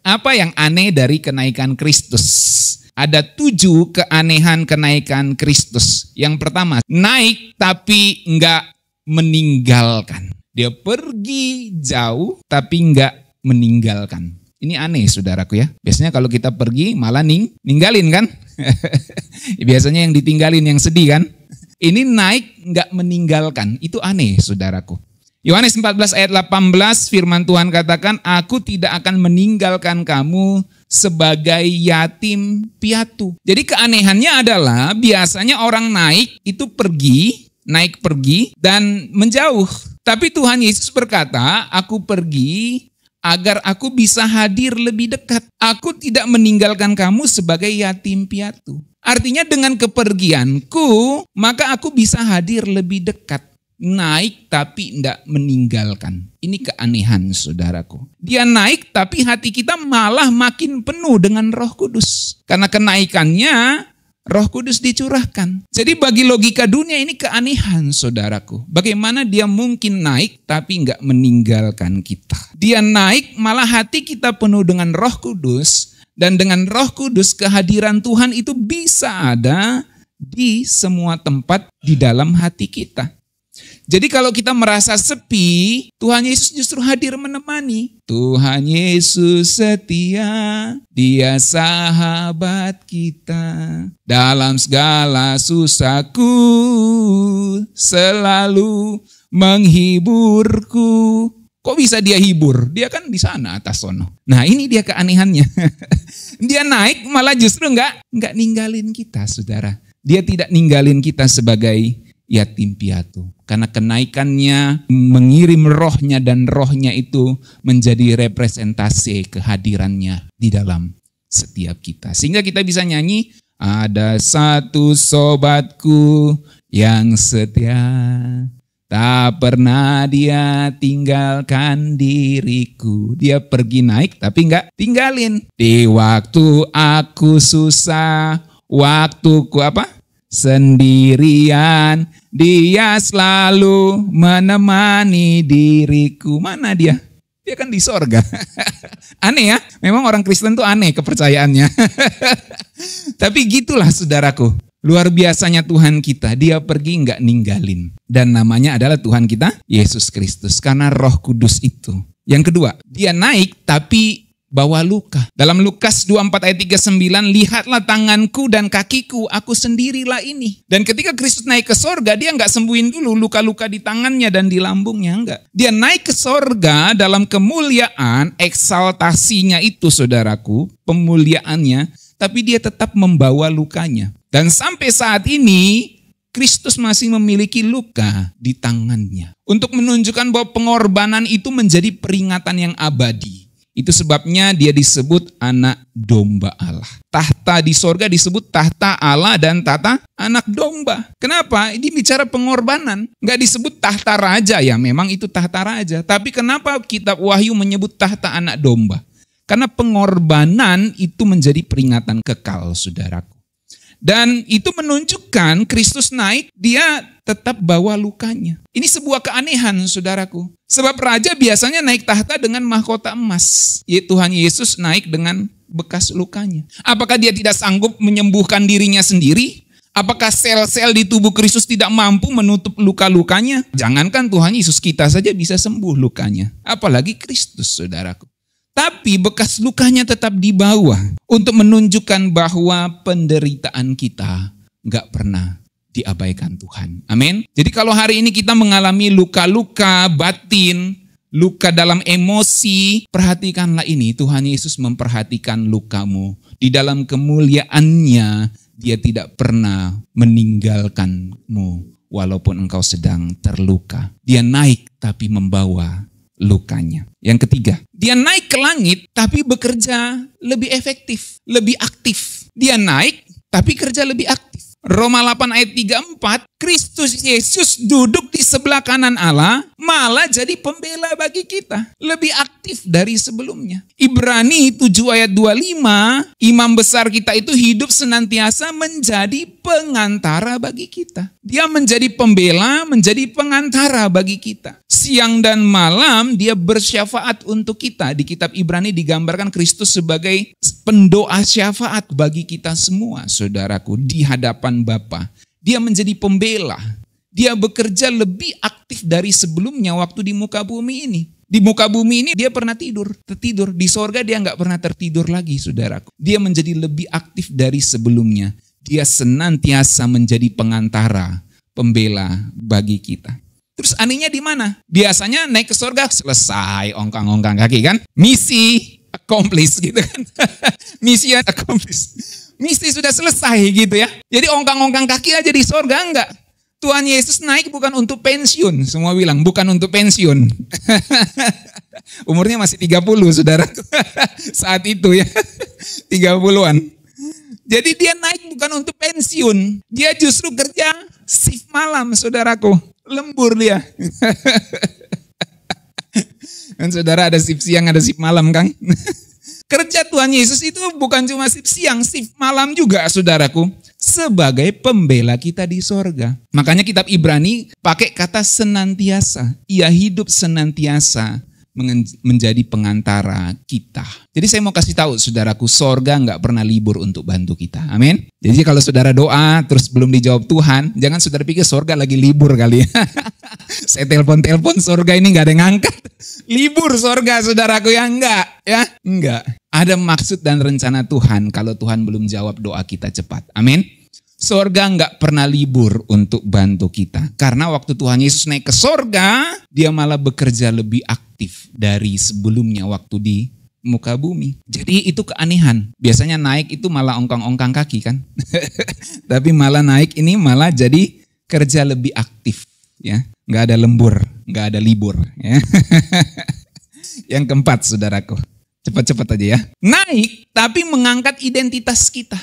Apa yang aneh dari kenaikan Kristus? Ada 7 keanehan kenaikan Kristus. Yang pertama, naik tapi enggak meninggalkan. Dia pergi jauh tapi enggak meninggalkan. Ini aneh saudaraku ya. Biasanya kalau kita pergi malah ninggalin kan. Biasanya yang ditinggalin yang sedih kan. Ini naik enggak meninggalkan. Itu aneh saudaraku. Yohanes 14 ayat 18 firman Tuhan katakan, aku tidak akan meninggalkan kamu sebagai yatim piatu. Jadi keanehannya adalah biasanya orang naik itu naik pergi dan menjauh. Tapi Tuhan Yesus berkata, aku pergi agar aku bisa hadir lebih dekat. Aku tidak meninggalkan kamu sebagai yatim piatu. Artinya dengan kepergianku, maka aku bisa hadir lebih dekat. Naik tapi tidak meninggalkan. Ini keanehan saudaraku. Dia naik tapi hati kita malah makin penuh dengan Roh Kudus. Karena kenaikannya Roh Kudus dicurahkan. Jadi bagi logika dunia ini keanehan saudaraku. Bagaimana dia mungkin naik tapi nggak meninggalkan kita. Dia naik malah hati kita penuh dengan Roh Kudus. Dan dengan Roh Kudus kehadiran Tuhan itu bisa ada di semua tempat di dalam hati kita. Jadi kalau kita merasa sepi, Tuhan Yesus justru hadir menemani. Tuhan Yesus setia, Dia sahabat kita. Dalam segala susahku, selalu menghiburku. Kok bisa Dia hibur? Dia kan di sana atas sono. Nah ini dia keanehannya. Dia naik malah justru enggak ninggalin kita saudara. Dia tidak ninggalin kita sebagai yatim piatu. Karena kenaikannya mengirim rohnya dan rohnya itu menjadi representasi kehadirannya di dalam setiap kita. Sehingga kita bisa nyanyi, ada satu sobatku yang setia, tak pernah dia tinggalkan diriku. Dia pergi naik tapi enggak tinggalin. Di waktu aku susah, waktuku sendirian, Dia selalu menemani diriku. Mana dia? Dia kan di sorga. Aneh ya, memang orang Kristen tuh aneh kepercayaannya. Tapi gitulah saudaraku, luar biasanya Tuhan kita. Dia pergi nggak ninggalin. Dan namanya adalah Tuhan kita, Yesus Kristus. Karena Roh Kudus itu. Yang kedua, dia naik tapi bawa luka. Dalam Lukas 24 ayat 39, lihatlah tanganku dan kakiku, aku sendirilah ini. Dan ketika Kristus naik ke sorga, dia nggak sembuhin dulu luka-luka di tangannya dan di lambungnya, enggak. Dia naik ke sorga dalam kemuliaan, eksaltasinya itu saudaraku, pemuliaannya, tapi dia tetap membawa lukanya. Dan sampai saat ini, Kristus masih memiliki luka di tangannya. Untuk menunjukkan bahwa pengorbanan itu menjadi peringatan yang abadi. Itu sebabnya dia disebut anak domba Allah. Tahta di sorga disebut tahta Allah dan tahta anak domba. Kenapa? Ini bicara pengorbanan. Nggak disebut tahta raja ya, memang itu tahta raja. Tapi kenapa kitab Wahyu menyebut tahta anak domba? Karena pengorbanan itu menjadi peringatan kekal saudaraku. Dan itu menunjukkan Kristus naik, dia tetap bawa lukanya. Ini sebuah keanehan saudaraku. Sebab raja biasanya naik tahta dengan mahkota emas. Tuhan Yesus naik dengan bekas lukanya. Apakah dia tidak sanggup menyembuhkan dirinya sendiri? Apakah sel-sel di tubuh Kristus tidak mampu menutup luka-lukanya? Jangankan Tuhan Yesus, kita saja bisa sembuh lukanya. Apalagi Kristus saudaraku. Tapi bekas lukanya tetap dibawa untuk menunjukkan bahwa penderitaan kita nggak pernah diabaikan Tuhan. Amin. Jadi kalau hari ini kita mengalami luka-luka batin, luka dalam emosi, perhatikanlah ini. Tuhan Yesus memperhatikan lukamu. Di dalam kemuliaannya, dia tidak pernah meninggalkanmu walaupun engkau sedang terluka. Dia naik tapi membawa lukanya. Yang ketiga, dia naik ke langit tapi bekerja lebih efektif, lebih aktif. Dia naik tapi kerja lebih aktif. Roma 8 ayat 34, Kristus Yesus duduk di sebelah kanan Allah, malah jadi pembela bagi kita. Lebih aktif dari sebelumnya. Ibrani 7 ayat 25, imam besar kita itu hidup senantiasa menjadi pengantara bagi kita. Dia menjadi pembela, menjadi pengantara bagi kita. Siang dan malam dia bersyafaat untuk kita. Di kitab Ibrani digambarkan Kristus sebagai pendoa syafaat bagi kita semua, saudaraku, di hadapan Bapa. Dia menjadi pembela. Dia bekerja lebih aktif dari sebelumnya waktu di muka bumi ini. Di muka bumi ini dia pernah tertidur. Di sorga dia nggak pernah tertidur lagi, saudaraku. Dia menjadi lebih aktif dari sebelumnya. Dia senantiasa menjadi pengantara, pembela bagi kita. Terus anehnya di mana? Biasanya naik ke sorga selesai ongkang-ongkang kaki kan? Misi accomplished gitu kan? Misi accomplished. Misi sudah selesai gitu ya. Jadi ongkang-ongkang kaki aja di sorga, enggak. Tuhan Yesus naik bukan untuk pensiun. Semua bilang bukan untuk pensiun. Umurnya masih 30 saudara. Saat itu ya. 30-an. Jadi dia naik bukan untuk pensiun. Dia justru kerja shift malam saudaraku. Lembur dia. Kan saudara ada shift siang, ada shift malam kan. Kerja Tuhan Yesus itu bukan cuma shift siang, shift malam juga saudaraku. Sebagai pembela kita di sorga. Makanya kitab Ibrani pakai kata senantiasa. Ia hidup senantiasa menjadi pengantara kita. Jadi saya mau kasih tahu saudaraku, sorga nggak pernah libur untuk bantu kita. Amin. Jadi kalau saudara doa terus belum dijawab Tuhan, jangan saudara pikir sorga lagi libur kali ya. Saya telepon sorga ini nggak ada yang ngangkat. Libur sorga saudaraku ya enggak ya? Enggak. Ada maksud dan rencana Tuhan kalau Tuhan belum jawab doa kita cepat. Amin. Sorga nggak pernah libur untuk bantu kita. Karena waktu Tuhan Yesus naik ke sorga, dia malah bekerja lebih aktif dari sebelumnya waktu di muka bumi. Jadi itu keanehan. Biasanya naik itu malah ongkang-ongkang kaki kan. Tapi malah naik ini malah jadi kerja lebih aktif. Ya, nggak ada lembur, nggak ada libur. Ya. Yang keempat saudaraku. Cepat-cepat aja ya. Naik tapi mengangkat identitas kita.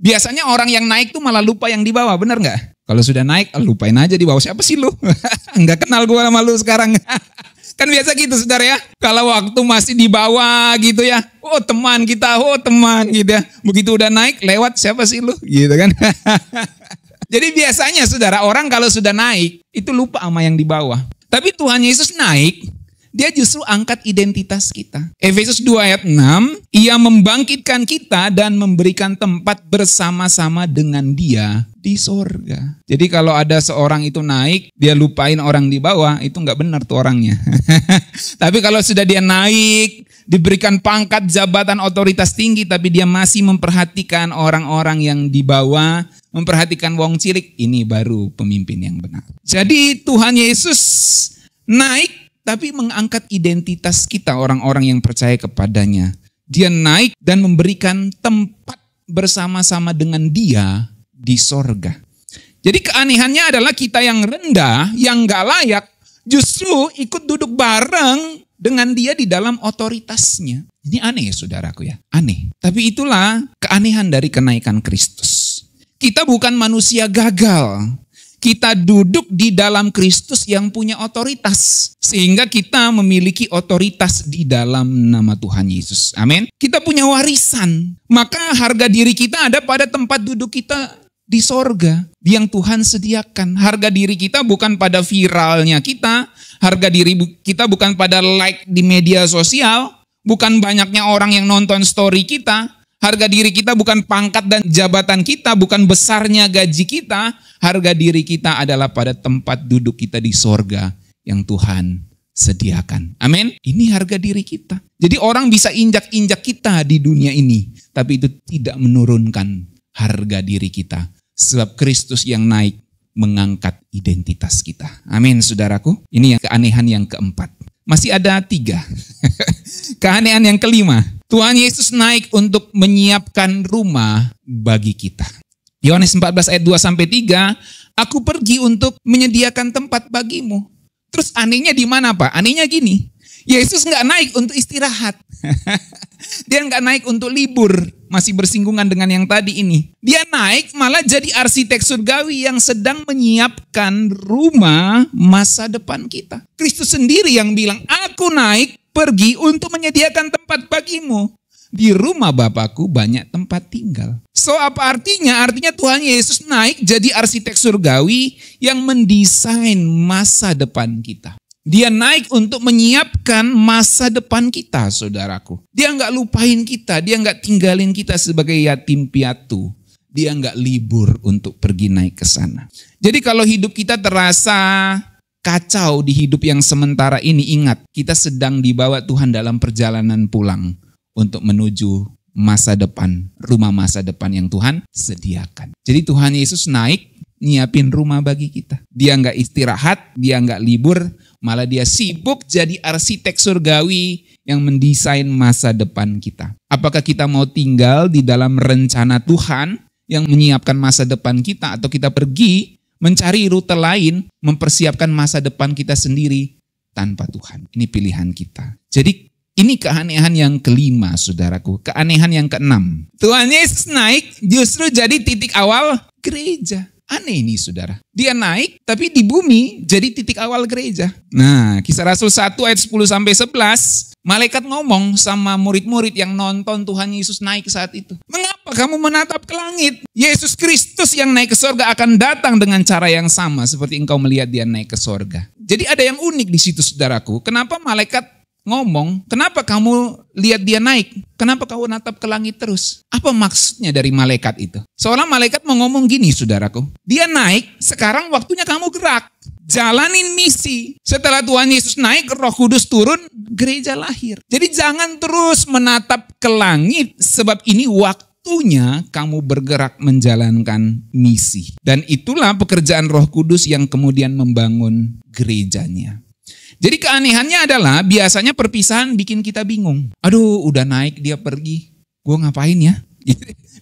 Biasanya orang yang naik tuh malah lupa yang di bawah, bener nggak? Kalau sudah naik, lupain aja di bawah. Siapa sih lu? Nggak kenal gue sama lu sekarang. Kan biasa gitu saudara ya. Kalau waktu masih di bawah gitu ya. Oh teman kita, gitu ya. Begitu udah naik, lewat siapa sih lu? Gitu kan. Jadi biasanya saudara, orang kalau sudah naik, itu lupa sama yang di bawah. Tapi Tuhan Yesus naik, dia justru angkat identitas kita. Efesus 2 ayat 6, ia membangkitkan kita dan memberikan tempat bersama-sama dengan dia di sorga. Jadi kalau ada seorang itu naik, dia lupain orang di bawah, itu nggak benar tuh orangnya. Tapi kalau sudah dia naik, diberikan pangkat, jabatan, otoritas tinggi, tapi dia masih memperhatikan orang-orang yang di bawah, memperhatikan wong cilik, ini baru pemimpin yang benar. Jadi Tuhan Yesus naik, tapi mengangkat identitas kita, orang-orang yang percaya kepadanya. Dia naik dan memberikan tempat bersama-sama dengan dia di sorga. Jadi keanehannya adalah kita yang rendah, yang gak layak, justru ikut duduk bareng dengan dia di dalam otoritasnya. Ini aneh ya saudaraku ya, aneh. Tapi itulah keanehan dari kenaikan Kristus. Kita bukan manusia gagal. Kita duduk di dalam Kristus yang punya otoritas. Sehingga kita memiliki otoritas di dalam nama Tuhan Yesus. Amin. Kita punya warisan. Maka harga diri kita ada pada tempat duduk kita di sorga. Yang Tuhan sediakan. Harga diri kita bukan pada viralnya kita. Harga diri kita bukan pada like di media sosial. Bukan banyaknya orang yang nonton story kita. Harga diri kita bukan pangkat dan jabatan kita, bukan besarnya gaji kita. Harga diri kita adalah pada tempat duduk kita di sorga yang Tuhan sediakan. Amin. Ini harga diri kita. Jadi orang bisa injak-injak kita di dunia ini, tapi itu tidak menurunkan harga diri kita. Sebab Kristus yang naik mengangkat identitas kita. Amin saudaraku. Ini yang keanehan yang keempat. Masih ada 3. Keanehan yang kelima. Tuhan Yesus naik untuk menyiapkan rumah bagi kita. Yohanes 14 ayat 2-3, aku pergi untuk menyediakan tempat bagimu. Terus anehnya di mana Pak? Anehnya gini, Yesus nggak naik untuk istirahat. Dia nggak naik untuk libur. masih bersinggungan dengan yang tadi ini. Dia naik malah jadi arsitek surgawi yang sedang menyiapkan rumah masa depan kita. Kristus sendiri yang bilang, aku naik pergi untuk menyediakan tempat bagimu. Di rumah Bapakku banyak tempat tinggal. So apa artinya? Artinya Tuhan Yesus naik jadi arsitek surgawi yang mendesain masa depan kita. Dia naik untuk menyiapkan masa depan kita, saudaraku. Dia nggak lupain kita, dia nggak tinggalin kita sebagai yatim piatu. Dia nggak libur untuk pergi naik ke sana. Jadi kalau hidup kita terasa kacau di hidup yang sementara ini, ingat, kita sedang dibawa Tuhan dalam perjalanan pulang untuk menuju masa depan, rumah masa depan yang Tuhan sediakan. Jadi Tuhan Yesus naik, nyiapin rumah bagi kita. Dia nggak istirahat, dia nggak libur, malah dia sibuk jadi arsitek surgawi yang mendesain masa depan kita. Apakah kita mau tinggal di dalam rencana Tuhan yang menyiapkan masa depan kita, atau kita pergi mencari rute lain, mempersiapkan masa depan kita sendiri tanpa Tuhan? Ini pilihan kita. Jadi ini keanehan yang kelima, saudaraku. Keanehan yang keenam. Tuhan Yesus naik justru jadi titik awal gereja. Aneh ini, saudara. Dia naik tapi di bumi jadi titik awal gereja. Nah, Kisah Rasul 1 ayat 10-11, malaikat ngomong sama murid-murid yang nonton Tuhan Yesus naik saat itu. Mengapa kamu menatap ke langit? Yesus Kristus yang naik ke sorga akan datang dengan cara yang sama seperti engkau melihat dia naik ke sorga. Jadi ada yang unik di situ, saudaraku. Kenapa malaikat ngomong, kenapa kamu lihat dia naik? Kenapa kamu natap ke langit terus? Apa maksudnya dari malaikat itu? Seolah malaikat mau ngomong gini, saudaraku. Dia naik, sekarang waktunya kamu gerak. Jalanin misi. Setelah Tuhan Yesus naik, Roh Kudus turun, gereja lahir. Jadi jangan terus menatap ke langit, sebab ini waktunya kamu bergerak menjalankan misi. Dan itulah pekerjaan Roh Kudus yang kemudian membangun gerejanya. Jadi keanehannya adalah biasanya perpisahan bikin kita bingung. Aduh, udah naik dia pergi. Gue ngapain ya?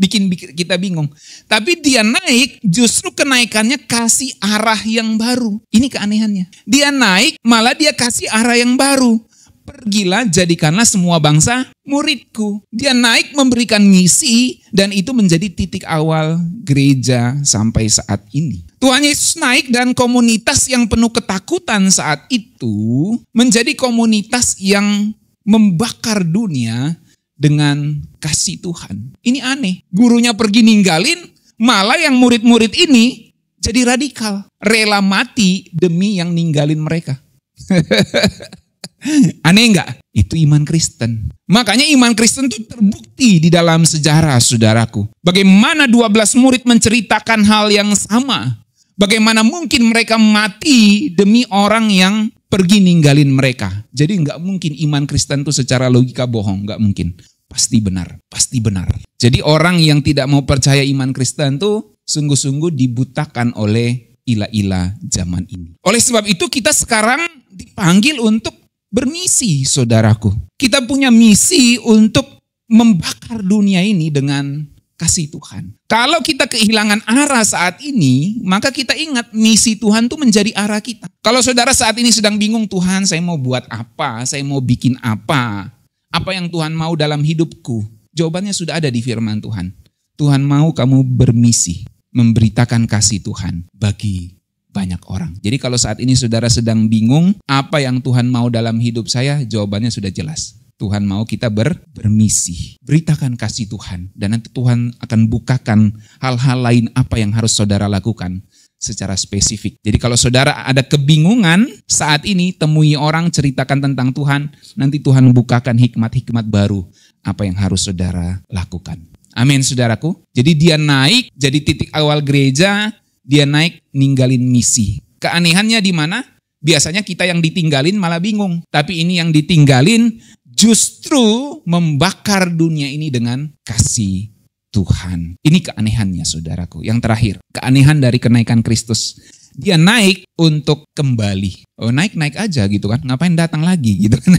Bikin kita bingung. Tapi dia naik, justru kenaikannya kasih arah yang baru. Ini keanehannya. Dia naik, malah dia kasih arah yang baru. Pergilah, jadikanlah semua bangsa muridku. Dia naik memberikan misi, dan itu menjadi titik awal gereja sampai saat ini. Tuhan Yesus naik dan komunitas yang penuh ketakutan saat itu menjadi komunitas yang membakar dunia dengan kasih Tuhan. Ini aneh. Gurunya pergi ninggalin, malah yang murid-murid ini jadi radikal. Rela mati demi yang ninggalin mereka. Aneh enggak? Itu iman Kristen. Makanya iman Kristen itu terbukti di dalam sejarah, saudaraku. Bagaimana 12 murid menceritakan hal yang sama. Bagaimana mungkin mereka mati demi orang yang pergi ninggalin mereka. Jadi enggak mungkin iman Kristen itu secara logika bohong. Enggak mungkin. Pasti benar. Pasti benar. Jadi orang yang tidak mau percaya iman Kristen itu sungguh-sungguh dibutakan oleh ilah-ilah zaman ini. Oleh sebab itu kita sekarang dipanggil untuk bermisi, saudaraku. Kita punya misi untuk membakar dunia ini dengan kasih Tuhan. Kalau kita kehilangan arah saat ini, maka kita ingat misi Tuhan itu menjadi arah kita. Kalau saudara saat ini sedang bingung, Tuhan saya mau buat apa, saya mau bikin apa yang Tuhan mau dalam hidupku? Jawabannya sudah ada di firman Tuhan. Tuhan mau kamu bermisi, memberitakan kasih Tuhan bagi banyak orang. Jadi kalau saat ini saudara sedang bingung apa yang Tuhan mau dalam hidup saya, jawabannya sudah jelas. Tuhan mau kita bermisi, beritakan kasih Tuhan, dan nanti Tuhan akan bukakan hal-hal lain apa yang harus saudara lakukan secara spesifik. Jadi kalau saudara ada kebingungan saat ini, temui orang, ceritakan tentang Tuhan, nanti Tuhan bukakan hikmat-hikmat baru apa yang harus saudara lakukan. Amin, saudaraku. Jadi dia naik jadi titik awal gereja. Dia naik ninggalin misi. Keanehannya di mana? Biasanya kita yang ditinggalin malah bingung. Tapi ini yang ditinggalin justru membakar dunia ini dengan kasih Tuhan. Ini keanehannya, saudaraku. Yang terakhir, keanehan dari kenaikan Kristus. Dia naik untuk kembali. Oh, naik aja gitu kan. Ngapain datang lagi gitu kan.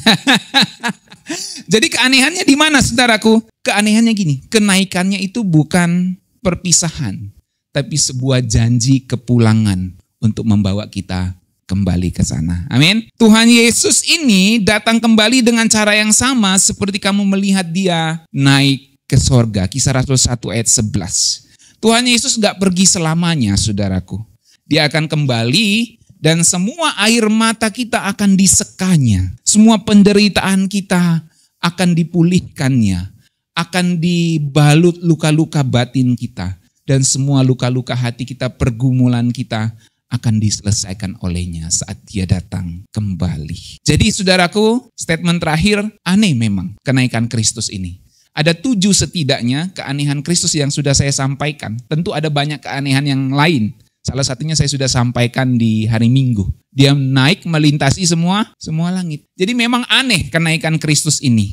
Jadi keanehannya di mana, saudaraku? Keanehannya gini. Kenaikannya itu bukan perpisahan, tapi sebuah janji kepulangan untuk membawa kita kembali ke sana. Amin. Tuhan Yesus ini datang kembali dengan cara yang sama seperti kamu melihat dia naik ke sorga. Kisah Rasul 1 ayat 11. Tuhan Yesus gak pergi selamanya, saudaraku. Dia akan kembali dan semua air mata kita akan disekanya. Semua penderitaan kita akan dipulihkannya. Akan dibalut luka-luka batin kita. Dan semua luka-luka hati kita, pergumulan kita akan diselesaikan olehnya saat dia datang kembali. Jadi saudaraku, statement terakhir, aneh memang kenaikan Kristus ini. Ada 7 setidaknya keanehan Kristus yang sudah saya sampaikan. Tentu ada banyak keanehan yang lain. Salah satunya saya sudah sampaikan di hari Minggu. Dia naik melintasi semua langit. Jadi memang aneh kenaikan Kristus ini.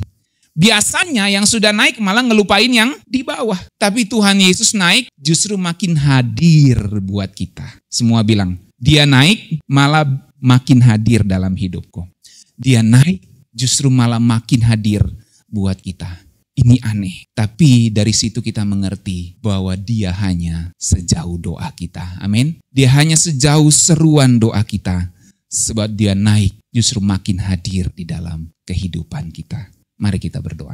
Biasanya yang sudah naik malah ngelupain yang di bawah. Tapi Tuhan Yesus naik justru makin hadir buat kita. Semua bilang, dia naik malah makin hadir dalam hidupku. Dia naik justru malah makin hadir buat kita. Ini aneh. Tapi dari situ kita mengerti bahwa dia hanya sejauh doa kita. Amin. Dia hanya sejauh seruan doa kita. Sebab dia naik justru makin hadir di dalam kehidupan kita. Mari kita berdoa.